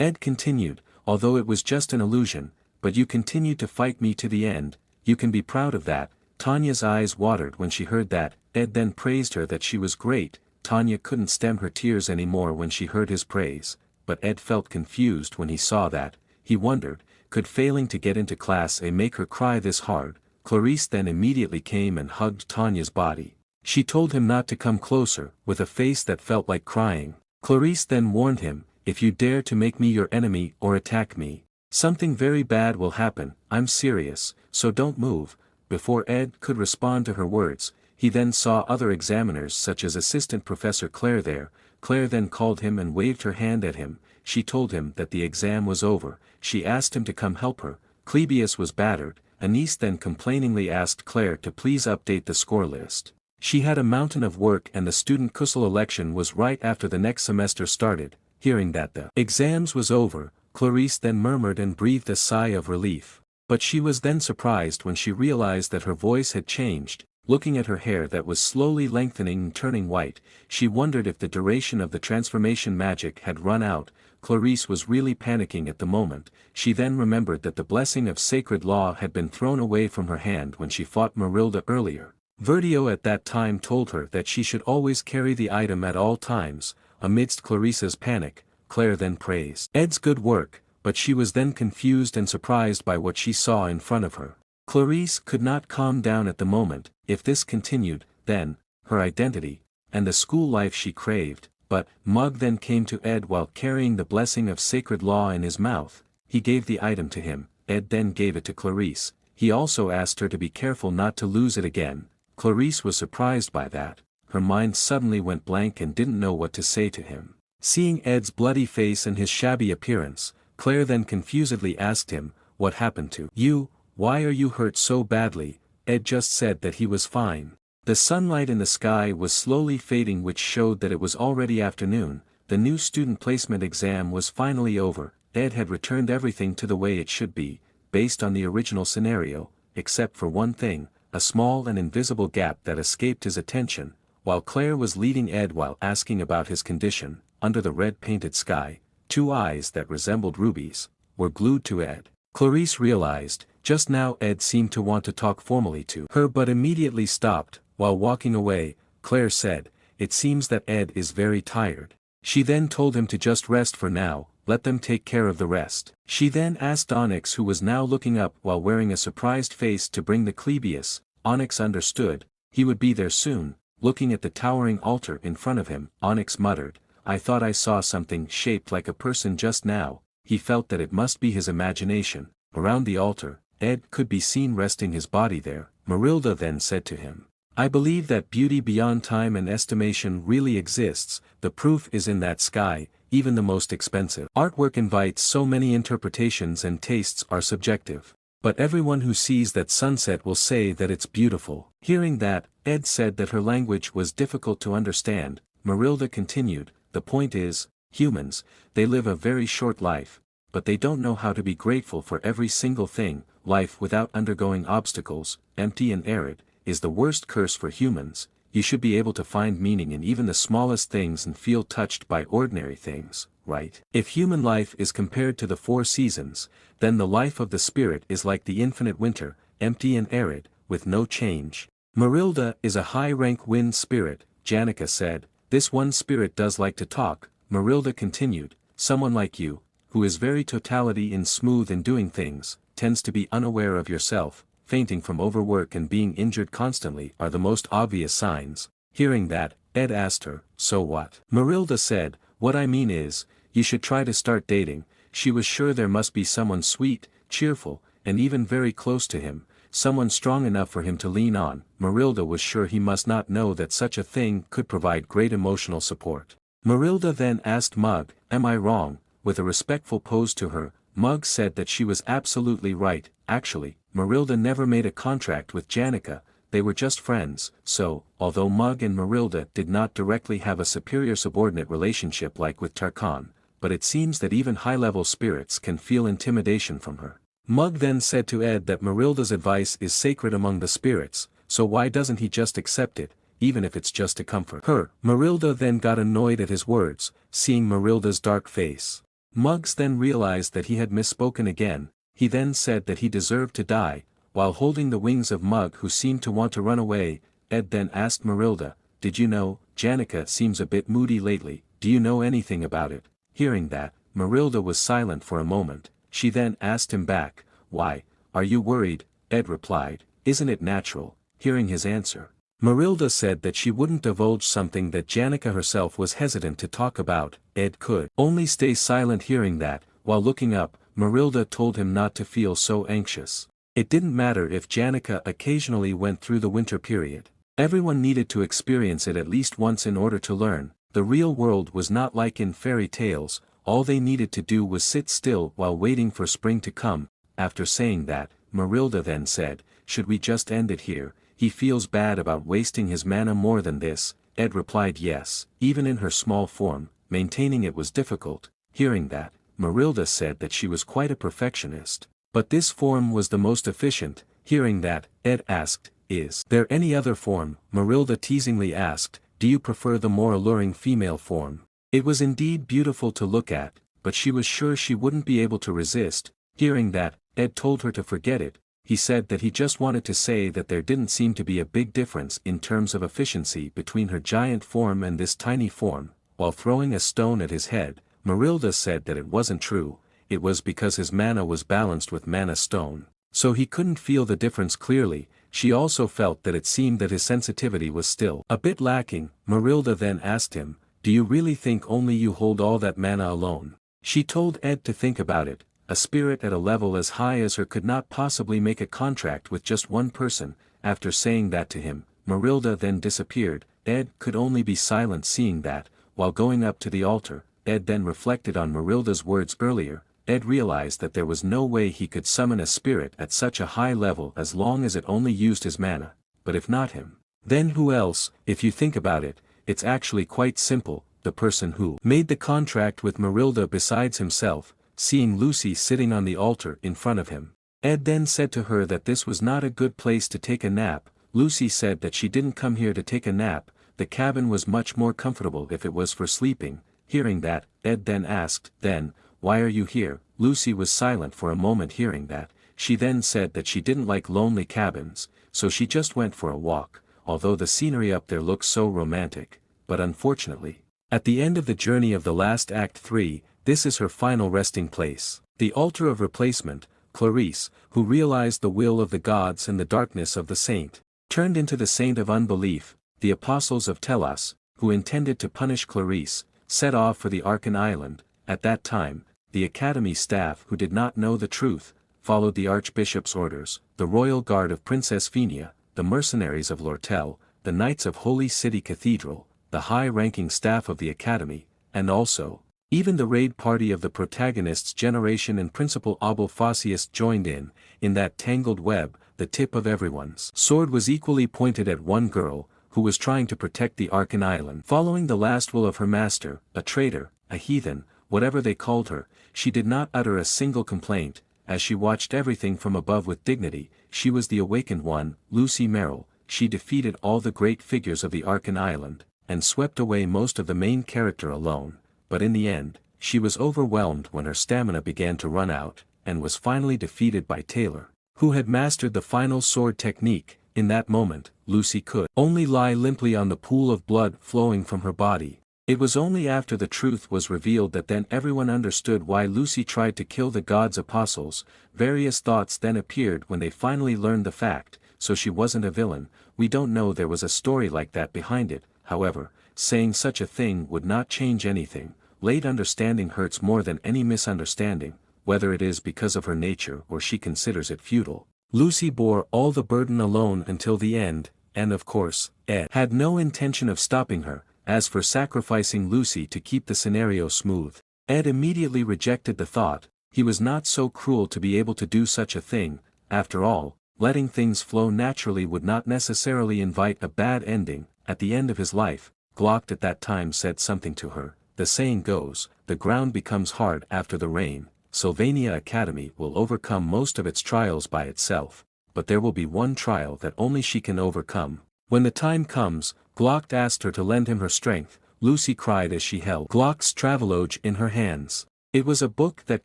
Ed continued, although it was just an illusion, but you continued to fight me to the end, you can be proud of that. Tanya's eyes watered when she heard that. Ed then praised her that she was great. Tanya couldn't stem her tears anymore when she heard his praise, but Ed felt confused when he saw that. He wondered, could failing to get into class A make her cry this hard? Clarice then immediately came and hugged Tanya's body. She told him not to come closer, with a face that felt like crying. Clarice then warned him, if you dare to make me your enemy or attack me, something very bad will happen. I'm serious, so don't move. Before Ed could respond to her words, he then saw other examiners such as Assistant Professor Claire there. Claire then called him and waved her hand at him. She told him that the exam was over. She asked him to come help her. Clebius was battered. Anise then complainingly asked Claire to please update the score list. She had a mountain of work and the student council election was right after the next semester started. Hearing that the exams was over, Clarice then murmured and breathed a sigh of relief. But she was then surprised when she realized that her voice had changed. Looking at her hair that was slowly lengthening and turning white, she wondered if the duration of the transformation magic had run out. Clarice was really panicking at the moment. She then remembered that the blessing of sacred law had been thrown away from her hand when she fought Marilda earlier. Verdio at that time told her that she should always carry the item at all times. Amidst Clarice's panic, Claire then praised Ed's good work, but she was then confused and surprised by what she saw in front of her. Clarice could not calm down at the moment. If this continued, then, her identity, and the school life she craved. But Mug then came to Ed while carrying the blessing of sacred law in his mouth. He gave the item to him. Ed then gave it to Clarice. He also asked her to be careful not to lose it again. Clarice was surprised by that. Her mind suddenly went blank and didn't know what to say to him. Seeing Ed's bloody face and his shabby appearance, Claire then confusedly asked him, "What happened to you? Why are you hurt so badly?" Ed just said that he was fine. The sunlight in the sky was slowly fading, which showed that it was already afternoon. The new student placement exam was finally over. Ed had returned everything to the way it should be, based on the original scenario, except for one thing, a small and invisible gap that escaped his attention. While Claire was leading Ed while asking about his condition, under the red-painted sky, two eyes that resembled rubies were glued to Ed. Clarice realized, just now Ed seemed to want to talk formally to her but immediately stopped. While walking away, Claire said, "It seems that Ed is very tired." She then told him to just rest for now, let them take care of the rest. She then asked Onyx, who was now looking up while wearing a surprised face, to bring the Clebius. Onyx understood, he would be there soon. Looking at the towering altar in front of him, Onyx muttered, "I thought I saw something shaped like a person just now." He felt that it must be his imagination. Around the altar, Ed could be seen resting his body there. Marilda then said to him, "I believe that beauty beyond time and estimation really exists. The proof is in that sky. Even the most expensive artwork invites so many interpretations and tastes are subjective. But everyone who sees that sunset will say that it's beautiful." Hearing that, Ed said that her language was difficult to understand. Marilda continued, "The point is, humans, they live a very short life, but they don't know how to be grateful for every single thing. Life without undergoing obstacles, empty and arid, is the worst curse for humans. You should be able to find meaning in even the smallest things and feel touched by ordinary things, right? If human life is compared to the 4 seasons, then the life of the spirit is like the infinite winter, empty and arid, with no change." "Marilda is a high-rank wind spirit," Janica said. "This one spirit does like to talk." Marilda continued, "Someone like you, who is very totality in smooth in doing things, tends to be unaware of yourself. Fainting from overwork and being injured constantly are the most obvious signs." Hearing that, Ed asked her, "So what?" Marilda said, "What I mean is, you should try to start dating." She was sure there must be someone sweet, cheerful, and even very close to him, someone strong enough for him to lean on. Marilda was sure he must not know that such a thing could provide great emotional support. Marilda then asked Mug, "Am I wrong?" With a respectful pose to her, Mug said that she was absolutely right. Actually, Marilda never made a contract with Janica, they were just friends. So, although Mug and Marilda did not directly have a superior-subordinate relationship like with Tarkan, but it seems that even high-level spirits can feel intimidation from her. Mug then said to Ed that Marilda's advice is sacred among the spirits, so why doesn't he just accept it, even if it's just to comfort her? Marilda then got annoyed at his words, seeing Marilda's dark face. Muggs then realized that he had misspoken again. He then said that he deserved to die, while holding the wings of Mug, who seemed to want to run away. Ed then asked Marilda, "Did you know, Janica seems a bit moody lately, do you know anything about it?" Hearing that, Marilda was silent for a moment. She then asked him back, "Why, are you worried?" Ed replied, "Isn't it natural?" Hearing his answer, Marilda said that she wouldn't divulge something that Janica herself was hesitant to talk about. Ed could only stay silent. Hearing that, while looking up, Marilda told him not to feel so anxious. It didn't matter if Janica occasionally went through the winter period. Everyone needed to experience it at least once in order to learn. The real world was not like in fairy tales. All they needed to do was sit still while waiting for spring to come. After saying that, Marilda then said, "Should we just end it here? He feels bad about wasting his mana more than this." Ed replied yes, even in her small form, maintaining it was difficult. Hearing that, Marilda said that she was quite a perfectionist, but this form was the most efficient. Hearing that, Ed asked, "Is there any other form?" Marilda teasingly asked, "Do you prefer the more alluring female form?" It was indeed beautiful to look at, but she was sure she wouldn't be able to resist. Hearing that, Ed told her to forget it. He said that he just wanted to say that there didn't seem to be a big difference in terms of efficiency between her giant form and this tiny form. While throwing a stone at his head, Marilda said that it wasn't true. It was because his mana was balanced with mana stone, so he couldn't feel the difference clearly. She also felt that it seemed that his sensitivity was still a bit lacking. Marilda then asked him, "Do you really think only you hold all that mana alone?" She told Ed to think about it. A spirit at a level as high as her could not possibly make a contract with just one person. After saying that to him, Marilda then disappeared. Ed could only be silent. Seeing that, while going up to the altar, Ed then reflected on Marilda's words earlier. Ed realized that there was no way he could summon a spirit at such a high level as long as it only used his mana. But if not him, then who else? If you think about it, it's actually quite simple. The person who made the contract with Marilda besides himself. Seeing Lucy sitting on the altar in front of him, Ed then said to her that this was not a good place to take a nap. Lucy said that she didn't come here to take a nap. The cabin was much more comfortable if it was for sleeping. Hearing that, Ed then asked, "Then, why are you here?" Lucy was silent for a moment. Hearing that, she then said that she didn't like lonely cabins, so she just went for a walk, although the scenery up there looked so romantic. But unfortunately, at the end of the journey of the last Act 3, this is her final resting place. The altar of replacement. Clarice, who realized the will of the gods and the darkness of the saint, turned into the saint of unbelief. The apostles of Telos, who intended to punish Clarice, set off for the Arkan Island. At that time, the academy staff who did not know the truth, followed the archbishop's orders. The royal guard of Princess Phenia, the mercenaries of Lortel, the knights of Holy City Cathedral, the high-ranking staff of the academy, and also, even the raid party of the protagonist's generation and Principal Abul Facius joined in that tangled web. The tip of everyone's sword was equally pointed at one girl, who was trying to protect the Arkan Island. Following the last will of her master, a traitor, a heathen, whatever they called her, she did not utter a single complaint, as she watched everything from above with dignity. She was the awakened one, Lucy Merrill. She defeated all the great figures of the Arkan Island, and swept away most of the main character alone. But in the end, she was overwhelmed when her stamina began to run out, and was finally defeated by Taylor, who had mastered the final sword technique. In that moment, Lucy could only lie limply on the pool of blood flowing from her body. It was only after the truth was revealed that then everyone understood why Lucy tried to kill the gods' apostles. Various thoughts then appeared when they finally learned the fact. So she wasn't a villain. We don't know there was a story like that behind it. However, saying such a thing would not change anything. Late understanding hurts more than any misunderstanding, whether it is because of her nature or she considers it futile. Lucy bore all the burden alone until the end, and of course, Ed had no intention of stopping her. As for sacrificing Lucy to keep the scenario smooth, Ed immediately rejected the thought. He was not so cruel to be able to do such a thing. After all, letting things flow naturally would not necessarily invite a bad ending. At the end of his life, Glock at that time said something to her. The saying goes, the ground becomes hard after the rain. Sylvania Academy will overcome most of its trials by itself, but there will be one trial that only she can overcome. When the time comes, Glock asked her to lend him her strength. Lucy cried as she held Glock's travelogue in her hands. It was a book that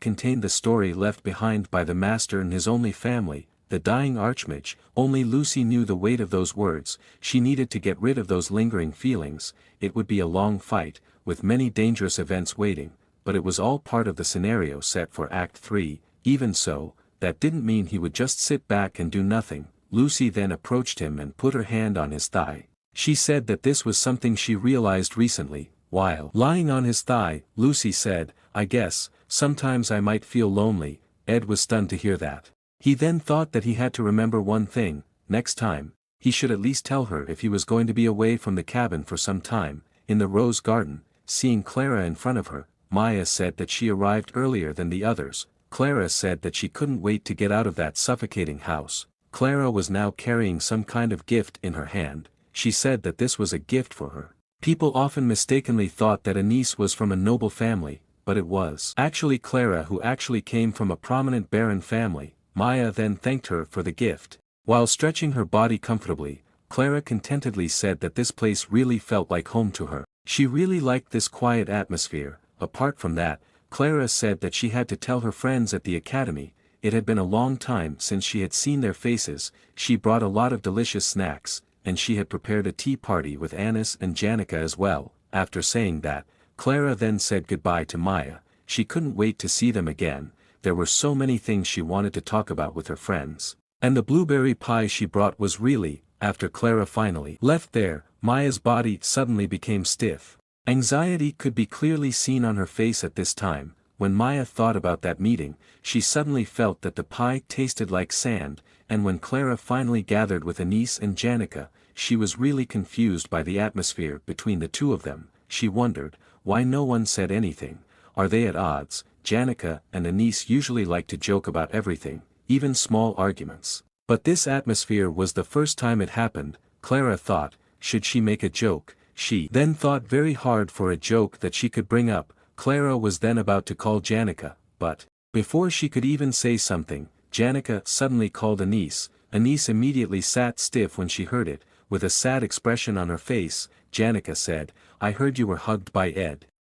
contained the story left behind by the master and his only family, the dying archmage. Only Lucy knew the weight of those words. She needed to get rid of those lingering feelings. It would be a long fight, with many dangerous events waiting, but it was all part of the scenario set for Act 3. Even so, that didn't mean he would just sit back and do nothing. Lucy then approached him and put her hand on his thigh. She said that this was something she realized recently. While lying on his thigh, Lucy said, "I guess, sometimes I might feel lonely." Ed was stunned to hear that. He then thought that he had to remember one thing: next time, he should at least tell her if he was going to be away from the cabin for some time. In the rose garden, seeing Clara in front of her, Maya said that she arrived earlier than the others. Clara said that she couldn't wait to get out of that suffocating house. Clara was now carrying some kind of gift in her hand. She said that this was a gift for her. People often mistakenly thought that Anise was from a noble family, but it was actually Clara, who actually came from a prominent baron family. Maya then thanked her for the gift. While stretching her body comfortably, Clara contentedly said that this place really felt like home to her. She really liked this quiet atmosphere. Apart from that, Clara said that she had to tell her friends at the academy. It had been a long time since she had seen their faces. She brought a lot of delicious snacks, and she had prepared a tea party with Anis and Janica as well. After saying that, Clara then said goodbye to Maya. She couldn't wait to see them again. There were so many things she wanted to talk about with her friends. And the blueberry pie she brought was really, after Clara finally left there, Maya's body suddenly became stiff. Anxiety could be clearly seen on her face at this time. When Maya thought about that meeting, she suddenly felt that the pie tasted like sand, and when Clara finally gathered with Anise and Janica, she was really confused by the atmosphere between the two of them. She wondered, why no one said anything? Are they at odds? Janica and Anise usually like to joke about everything, even small arguments. But this atmosphere was the first time it happened. Clara thought, should she make a joke? She then thought very hard for a joke that she could bring up. Clara was then about to call Janica, but before she could even say something, Janica suddenly called Anise. Anise immediately sat stiff when she heard it. With a sad expression on her face, Janica said, "I heard you were hugged by Ed."